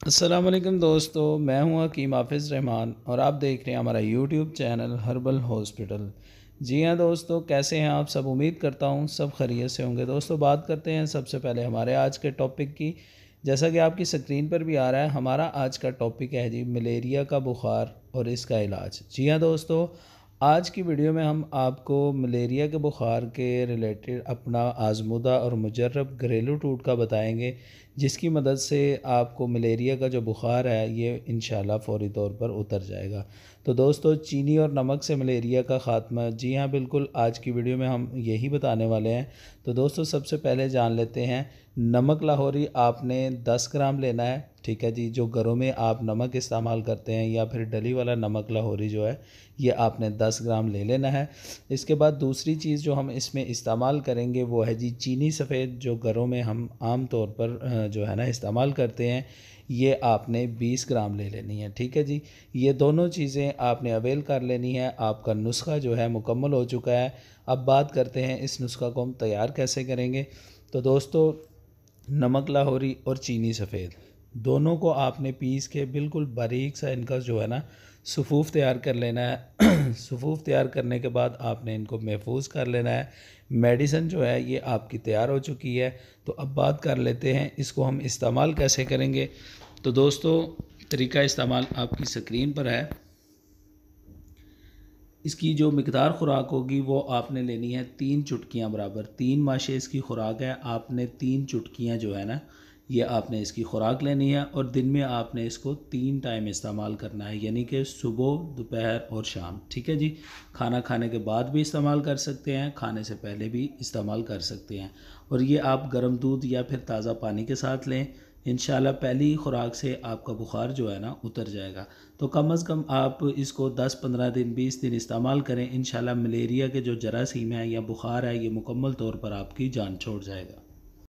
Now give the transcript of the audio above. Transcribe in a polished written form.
अस्सलाम वालेकुम दोस्तों, मैं हूं हकीम हाफिज़ रहमान और आप देख रहे हैं हमारा यूट्यूब चैनल हर्बल हॉस्पिटल। जी हाँ दोस्तों, कैसे हैं आप सब? उम्मीद करता हूं सब खैरियत से होंगे। दोस्तों, बात करते हैं सबसे पहले हमारे आज के टॉपिक की। जैसा कि आपकी स्क्रीन पर भी आ रहा है, हमारा आज का टॉपिक है जी मलेरिया का बुखार और इसका इलाज। जी हाँ दोस्तों, आज की वीडियो में हम आपको मलेरिया के बुखार के रिलेटेड अपना आज़मूदा और मुजर्रब घरेलू टोटका बताएंगे, जिसकी मदद से आपको मलेरिया का जो बुखार है ये इंशाल्लाह फ़ौरी तौर पर उतर जाएगा। तो दोस्तों, चीनी और नमक से मलेरिया का ख़ात्मा, जी हाँ बिल्कुल, आज की वीडियो में हम यही बताने वाले हैं। तो दोस्तों, सबसे पहले जान लेते हैं। नमक लाहौरी आपने 10 ग्राम लेना है, ठीक है जी। जो घरों में आप नमक इस्तेमाल करते हैं या फिर डली वाला नमक लाहौरी जो है, ये आपने 10 ग्राम ले लेना है। इसके बाद दूसरी चीज़ जो हम इसमें इस्तेमाल करेंगे वो है जी चीनी सफ़ेद, जो घरों में हम आम तौर पर जो है ना इस्तेमाल करते हैं, ये आपने 20 ग्राम ले लेनी है, ठीक है जी। ये दोनों चीज़ें आपने अवेल कर लेनी है। आपका नुस्खा जो है मुकम्मल हो चुका है। अब बात करते हैं इस नुस्खा को हम तैयार कैसे करेंगे। तो दोस्तों, नमक लाहौरी और चीनी सफ़ेद दोनों को आपने पीस के बिल्कुल बारीक सा इनका जो है ना सफ़ूफ़ तैयार कर लेना है। सफ़ूफ़ तैयार करने के बाद आपने इनको महफूज कर लेना है। मेडिसन जो है ये आपकी तैयार हो चुकी है। तो अब बात कर लेते हैं इसको हम इस्तेमाल कैसे करेंगे। तो दोस्तों, तरीका इस्तेमाल आपकी स्क्रीन पर है। इसकी जो मिकदार ख़ुराक होगी वो आपने लेनी है 3 चुटकियाँ बराबर। 3 माशे इसकी ख़ुराक है, आपने 3 चुटकियाँ जो है ना ये आपने इसकी ख़ुराक लेनी है। और दिन में आपने इसको 3 टाइम इस्तेमाल करना है, यानी कि सुबह, दोपहर और शाम, ठीक है जी। खाना खाने के बाद भी इस्तेमाल कर सकते हैं, खाने से पहले भी इस्तेमाल कर सकते हैं। और ये आप गर्म दूध या फिर ताज़ा पानी के साथ लें। इंशाल्लाह पहली खुराक से आपका बुखार जो है ना उतर जाएगा। तो कम से कम आप इसको 10-15 दिन, 20 दिन इस्तेमाल करें। इंशाल्लाह मलेरिया के जो जरासीम है या बुखार है ये मुकम्मल तौर पर आपकी जान छोड़ जाएगा।